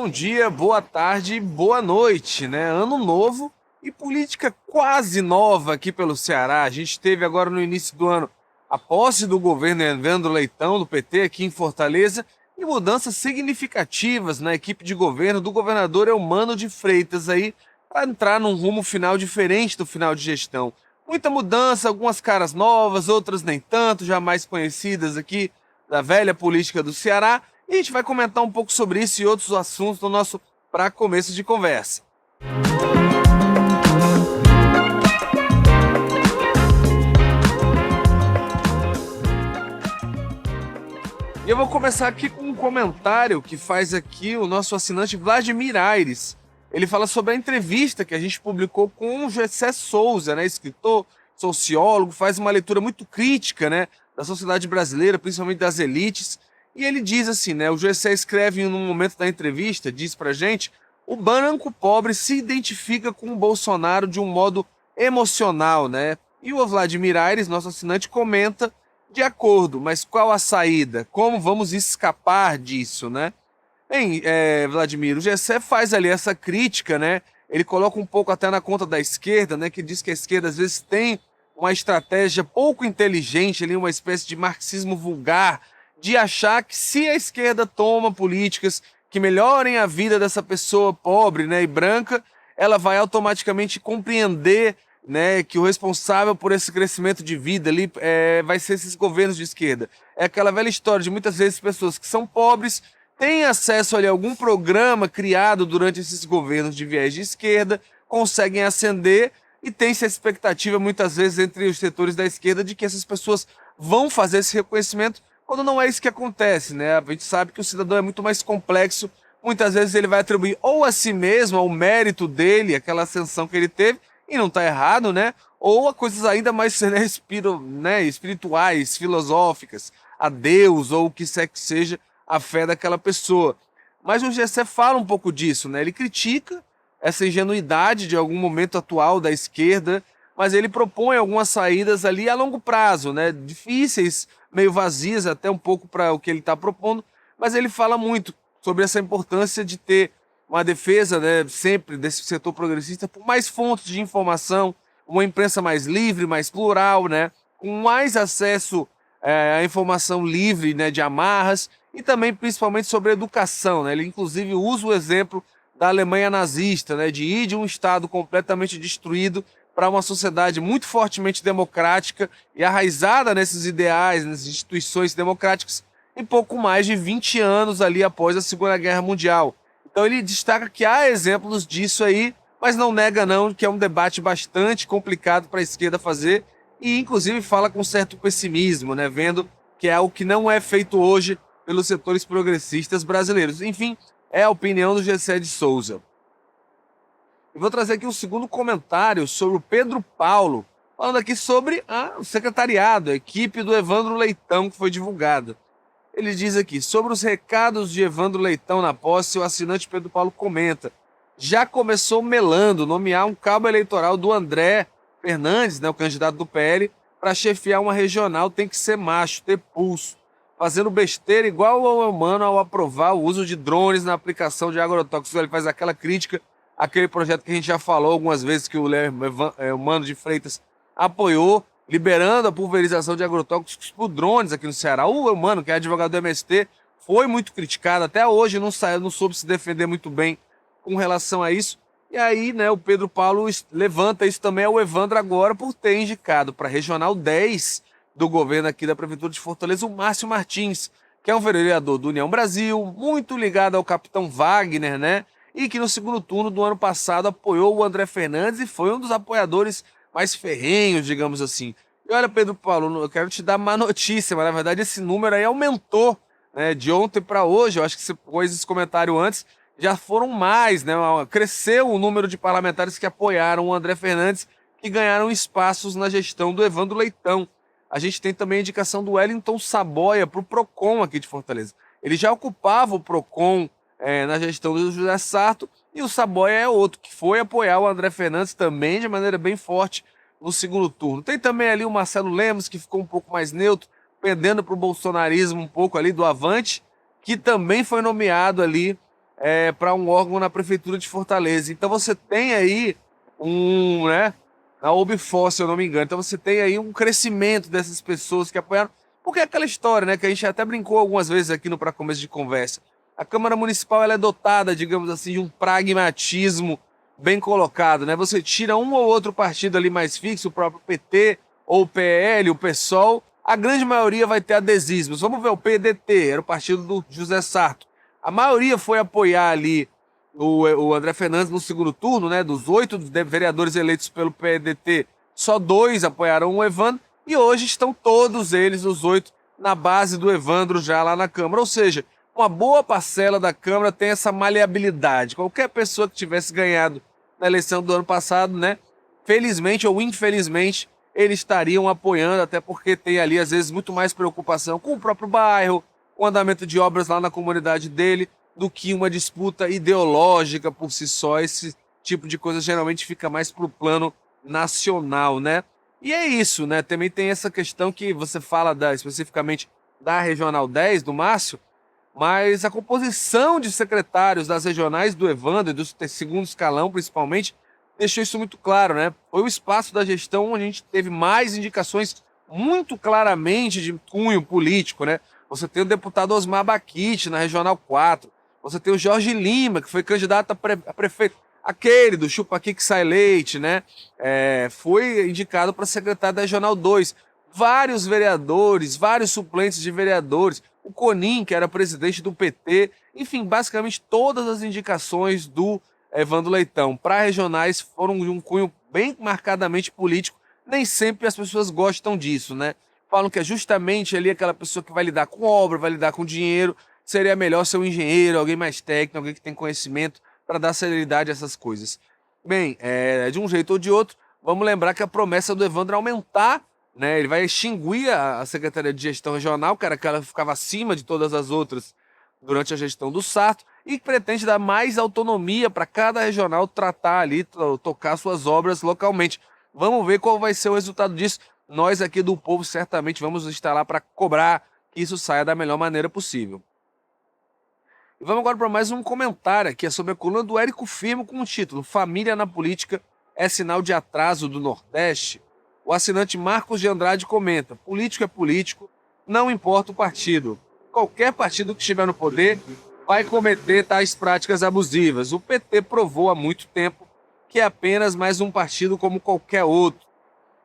Bom dia, boa tarde, boa noite, né? Ano novo e política quase nova aqui pelo Ceará. A gente teve agora no início do ano a posse do governo Evandro Leitão, do PT, aqui em Fortaleza, e mudanças significativas na equipe de governo do governador Eumano de Freitas aí, para entrar num rumo final diferente do final de gestão. Muita mudança, algumas caras novas, outras nem tanto, jamais conhecidas aqui da velha política do Ceará. E a gente vai comentar um pouco sobre isso e outros assuntos no nosso para começo de conversa. E eu vou começar aqui com um comentário que faz aqui o nosso assinante Vladimir Aires. Ele fala sobre a entrevista que a gente publicou com o Gessé Souza, né, escritor, sociólogo, faz uma leitura muito crítica, né, da sociedade brasileira, principalmente das elites. E ele diz assim, né, o Gessé escreve num momento da entrevista, diz pra gente, o branco pobre se identifica com o Bolsonaro de um modo emocional, né? E o Vladimir Aires, nosso assinante, comenta de acordo, mas qual a saída? Como vamos escapar disso, né? Bem, Vladimir, o Gessé faz ali essa crítica, né? Ele coloca um pouco até na conta da esquerda, né? Que diz que a esquerda às vezes tem uma estratégia pouco inteligente, ali, uma espécie de marxismo vulgar, de achar que se a esquerda toma políticas que melhorem a vida dessa pessoa pobre, né, e branca, ela vai automaticamente compreender, né, que o responsável por esse crescimento de vida ali vai ser esses governos de esquerda. É aquela velha história de muitas vezes pessoas que são pobres têm acesso ali a algum programa criado durante esses governos de viés de esquerda, conseguem ascender e tem-se a expectativa muitas vezes entre os setores da esquerda de que essas pessoas vão fazer esse reconhecimento, quando não é isso que acontece, né? A gente sabe que o cidadão é muito mais complexo. Muitas vezes ele vai atribuir ou a si mesmo, ao mérito dele, aquela ascensão que ele teve, e não está errado, né? Ou a coisas ainda mais espirituais, filosóficas, a Deus, ou o que quer que seja a fé daquela pessoa. Mas o Gessé fala um pouco disso, né? Ele critica essa ingenuidade de algum momento atual da esquerda, mas ele propõe algumas saídas ali a longo prazo, né? Difíceis, meio vazias até um pouco para o que ele está propondo, mas ele fala muito sobre essa importância de ter uma defesa, né, sempre desse setor progressista por mais fontes de informação, uma imprensa mais livre, mais plural, né, com mais acesso à informação livre, né, de amarras, e também principalmente sobre educação, né? Ele inclusive usa o exemplo da Alemanha nazista, né, de ir de um Estado completamente destruído para uma sociedade muito fortemente democrática e arraizada nesses ideais, nessas instituições democráticas, em pouco mais de 20 anos ali após a Segunda Guerra Mundial. Então ele destaca que há exemplos disso aí, mas não nega não que é um debate bastante complicado para a esquerda fazer e inclusive fala com certo pessimismo, né, vendo que é algo que não é feito hoje pelos setores progressistas brasileiros. Enfim, é a opinião do Gessé de Souza. E vou trazer aqui um segundo comentário sobre o Pedro Paulo, falando aqui sobre o secretariado, a equipe do Evandro Leitão que foi divulgada. Ele diz aqui, sobre os recados de Evandro Leitão na posse, o assinante Pedro Paulo comenta, já começou melando nomear um cabo eleitoral do André Fernandes, né, o candidato do PL, para chefiar uma regional tem que ser macho, ter pulso, fazendo besteira igual ao Eumano ao aprovar o uso de drones na aplicação de agrotóxicos. Ele faz aquela crítica aquele projeto que a gente já falou algumas vezes que o Eumano de Freitas apoiou, liberando a pulverização de agrotóxicos por drones aqui no Ceará. O Eumano, que é advogado do MST, foi muito criticado, até hoje não soube se defender muito bem com relação a isso. E aí, né, o Pedro Paulo levanta isso também ao Evandro agora por ter indicado para a Regional 10 do governo aqui da Prefeitura de Fortaleza o Márcio Martins, que é um vereador do União Brasil, muito ligado ao capitão Wagner, né? E que no segundo turno do ano passado apoiou o André Fernandes e foi um dos apoiadores mais ferrenhos, digamos assim. E olha, Pedro Paulo, eu quero te dar uma notícia, mas na verdade esse número aí aumentou, né, de ontem para hoje. Eu acho que você pôs esse comentário antes, já foram mais, né? Cresceu o número de parlamentares que apoiaram o André Fernandes, que ganharam espaços na gestão do Evandro Leitão. A gente tem também a indicação do Wellington Saboia para o PROCON aqui de Fortaleza. Ele já ocupava o PROCON na gestão do José Sarto, e o Saboia é outro, que foi apoiar o André Fernandes também de maneira bem forte no segundo turno. Tem também ali o Marcelo Lemos, que ficou um pouco mais neutro, pendendo para o bolsonarismo um pouco ali do Avante, que também foi nomeado ali para um órgão na Prefeitura de Fortaleza. Então você tem aí né, na Obfor, se eu não me engano. Então você tem aí um crescimento dessas pessoas que apoiaram. Porque é aquela história, né, que a gente até brincou algumas vezes aqui no Pra Começo de Conversa. A Câmara Municipal ela é dotada, digamos assim, de um pragmatismo bem colocado, né? Você tira um ou outro partido ali mais fixo, o próprio PT, ou o PL, o PSOL, a grande maioria vai ter adesismos. Vamos ver o PDT, era o partido do José Sarto. A maioria foi apoiar ali o André Fernandes no segundo turno, né? Dos 8 vereadores eleitos pelo PDT, só 2 apoiaram o Evandro, e hoje estão todos eles, os 8, na base do Evandro já lá na Câmara. Ou seja, uma boa parcela da Câmara tem essa maleabilidade. Qualquer pessoa que tivesse ganhado na eleição do ano passado, né? Felizmente ou infelizmente, eles estariam apoiando, até porque tem ali, às vezes, muito mais preocupação com o próprio bairro, com o andamento de obras lá na comunidade dele, do que uma disputa ideológica por si só. Esse tipo de coisa geralmente fica mais para o plano nacional, né? E é isso, né? Também tem essa questão que você fala especificamente da Regional 10, do Márcio, mas a composição de secretários das regionais do Evandro e do segundo escalão, principalmente, deixou isso muito claro, né? Foi o espaço da gestão onde a gente teve mais indicações muito claramente de cunho político, né? Você tem o deputado Osmar Baquite na Regional 4, você tem o Jorge Lima, que foi candidato a prefeito, aquele do chupa aqui que sai leite, né? Foi indicado para secretário da Regional 2. Vários vereadores, vários suplentes de vereadores, o Conin, que era presidente do PT, enfim, basicamente todas as indicações do Evandro Leitão para regionais foram de um cunho bem marcadamente político. Nem sempre as pessoas gostam disso, né? Falam que é justamente ali aquela pessoa que vai lidar com obra, vai lidar com dinheiro, seria melhor ser um engenheiro, alguém mais técnico, alguém que tem conhecimento para dar celeridade a essas coisas. Bem, de um jeito ou de outro, vamos lembrar que a promessa do Evandro é aumentar, né? Ele vai extinguir a Secretaria de Gestão Regional, que era aquela que ficava acima de todas as outras durante a gestão do Sarto, e pretende dar mais autonomia para cada regional tratar ali, tocar suas obras localmente. Vamos ver qual vai ser o resultado disso. Nós aqui do Povo certamente vamos estar lá para cobrar que isso saia da melhor maneira possível. E vamos agora para mais um comentário aqui, sobre a coluna do Érico Firmo com o título Família na Política é sinal de atraso do Nordeste. O assinante Marcos de Andrade comenta: político é político, não importa o partido. Qualquer partido que estiver no poder vai cometer tais práticas abusivas. O PT provou há muito tempo que é apenas mais um partido como qualquer outro.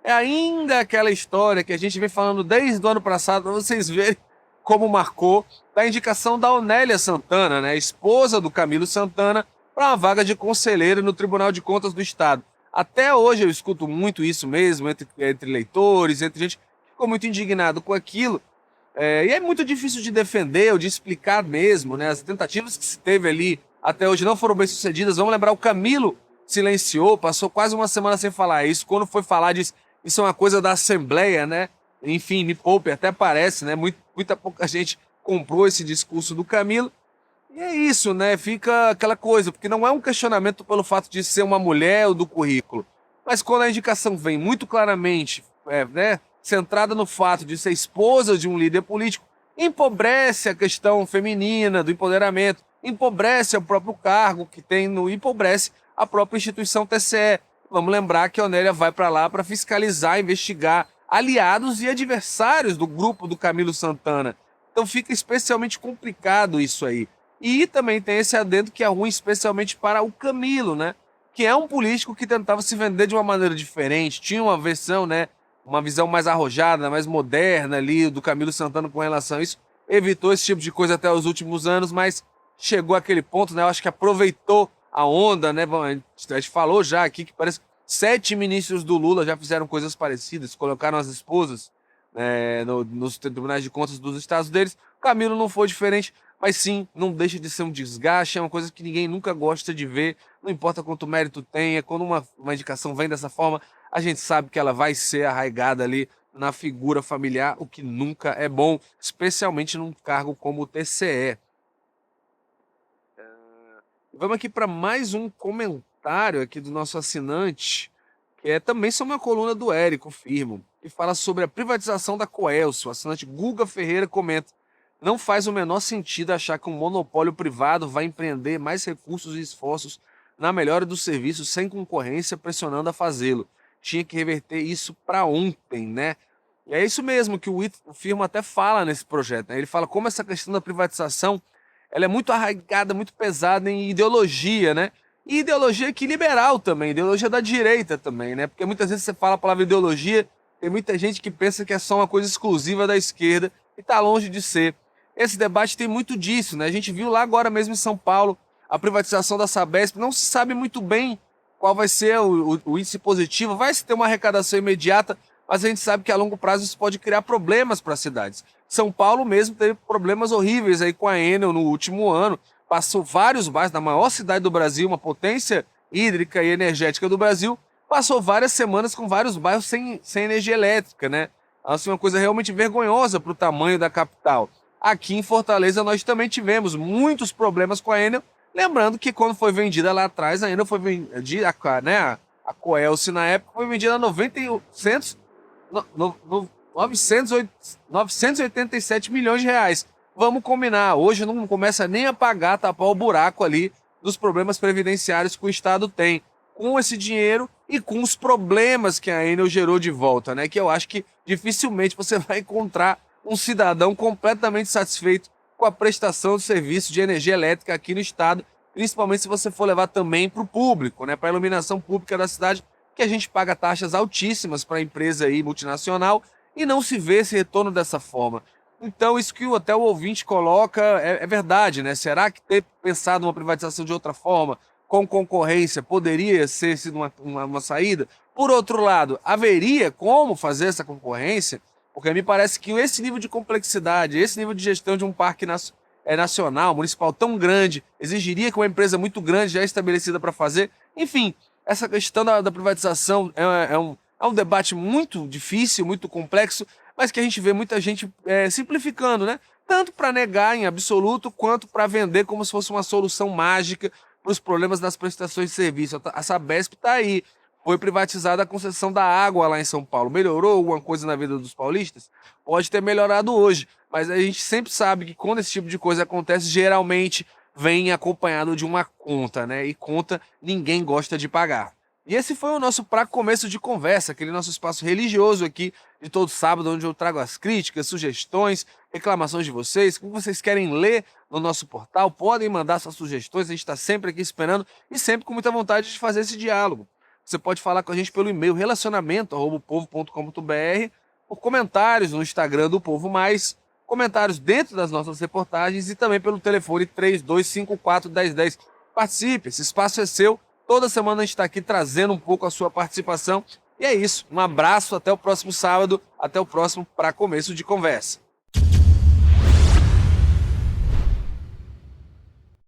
É ainda aquela história que a gente vem falando desde o ano passado, para vocês verem como marcou, da indicação da Onélia Santana, né, esposa do Camilo Santana, para uma vaga de conselheira no Tribunal de Contas do Estado. Até hoje eu escuto muito isso mesmo, entre leitores, entre gente que ficou muito indignado com aquilo. E é muito difícil de defender ou de explicar mesmo, né? As tentativas que se teve ali até hoje não foram bem sucedidas. Vamos lembrar, o Camilo silenciou, passou quase uma semana sem falar isso. Quando foi falar, disse: isso é uma coisa da Assembleia, né? Enfim, me poupe, até parece, né? Muita pouca gente comprou esse discurso do Camilo. E é isso, né? Fica aquela coisa, porque não é um questionamento pelo fato de ser uma mulher ou do currículo. Mas quando a indicação vem muito claramente, né, centrada no fato de ser esposa de um líder político, empobrece a questão feminina, do empoderamento, empobrece o próprio cargo que tem, empobrece a própria instituição TCE. Vamos lembrar que a Onélia vai para lá para fiscalizar, investigar aliados e adversários do grupo do Camilo Santana. Então fica especialmente complicado isso aí. E também tem esse adendo que é ruim especialmente para o Camilo, né? Que é um político que tentava se vender de uma maneira diferente, tinha uma versão, né? Uma visão mais arrojada, mais moderna ali do Camilo Santana com relação a isso. Evitou esse tipo de coisa até os últimos anos, mas chegou àquele ponto, né? Eu acho que aproveitou a onda, né? A gente falou já aqui que parece que 7 ministros do Lula já fizeram coisas parecidas, colocaram as esposas nos tribunais de contas dos estados deles. O Camilo não foi diferente, mas sim, não deixa de ser um desgaste, é uma coisa que ninguém nunca gosta de ver, não importa quanto mérito tenha, quando uma indicação vem dessa forma, a gente sabe que ela vai ser arraigada ali na figura familiar, o que nunca é bom, especialmente num cargo como o TCE. Vamos aqui para mais um comentário aqui do nosso assinante, que é também sobre uma coluna do Érico Firmo, que fala sobre a privatização da Coelce. O assinante Guga Ferreira comenta: não faz o menor sentido achar que um monopólio privado vai empreender mais recursos e esforços na melhora do serviço sem concorrência pressionando a fazê-lo. Tinha que reverter isso para ontem, né? E é isso mesmo que o Firmo até fala nesse projeto, né? Ele fala como essa questão da privatização ela é muito arraigada, muito pesada em ideologia, né? E ideologia aqui liberal também, ideologia da direita também, né? Porque muitas vezes você fala a palavra ideologia, tem muita gente que pensa que é só uma coisa exclusiva da esquerda e está longe de ser. Esse debate tem muito disso, né? A gente viu lá agora mesmo em São Paulo a privatização da Sabesp, não se sabe muito bem qual vai ser o índice positivo, vai se ter uma arrecadação imediata, mas a gente sabe que a longo prazo isso pode criar problemas para as cidades. São Paulo mesmo teve problemas horríveis aí com a Enel no último ano, passou vários bairros da maior cidade do Brasil, uma potência hídrica e energética do Brasil, passou várias semanas com vários bairros sem energia elétrica, né? Assim, uma coisa realmente vergonhosa para o tamanho da capital. Aqui em Fortaleza nós também tivemos muitos problemas com a Enel, lembrando que quando foi vendida lá atrás, a Enel foi vendida, né, a Coelce na época foi vendida a 987 milhões de reais. Vamos combinar, hoje não começa nem a pagar, tapar o buraco ali dos problemas previdenciários que o Estado tem com esse dinheiro e com os problemas que a Enel gerou de volta, né? Que eu acho que dificilmente você vai encontrar um cidadão completamente satisfeito com a prestação de serviço de energia elétrica aqui no Estado, principalmente se você for levar também para o público, né? Para a iluminação pública da cidade, que a gente paga taxas altíssimas para a empresa aí multinacional e não se vê esse retorno dessa forma. Então, isso que até o ouvinte coloca é verdade, né? Será que ter pensado uma privatização de outra forma, com concorrência, poderia ser sido uma saída? Por outro lado, haveria como fazer essa concorrência? Porque me parece que esse nível de complexidade, esse nível de gestão de um parque nacional, municipal tão grande, exigiria que uma empresa muito grande, já estabelecida para fazer. Enfim, essa questão da privatização é um debate muito difícil, muito complexo, mas que a gente vê muita gente simplificando, né? Tanto para negar em absoluto, quanto para vender como se fosse uma solução mágica para os problemas das prestações de serviço. A Sabesp está aí. Foi privatizada a concessão da água lá em São Paulo. Melhorou alguma coisa na vida dos paulistas? Pode ter melhorado hoje, mas a gente sempre sabe que quando esse tipo de coisa acontece, geralmente vem acompanhado de uma conta, né? E conta ninguém gosta de pagar. E esse foi o nosso pra começo de conversa, aquele nosso espaço religioso aqui de todo sábado, onde eu trago as críticas, sugestões, reclamações de vocês, o que vocês querem ler no nosso portal, podem mandar suas sugestões, a gente está sempre aqui esperando e sempre com muita vontade de fazer esse diálogo. Você pode falar com a gente pelo e-mail relacionamento@povo.com.br, por comentários no Instagram do Povo Mais, comentários dentro das nossas reportagens e também pelo telefone 3254-1010. Participe, esse espaço é seu. Toda semana a gente está aqui trazendo um pouco a sua participação. E é isso. Um abraço, até o próximo sábado, até o próximo Pra Começo de Conversa.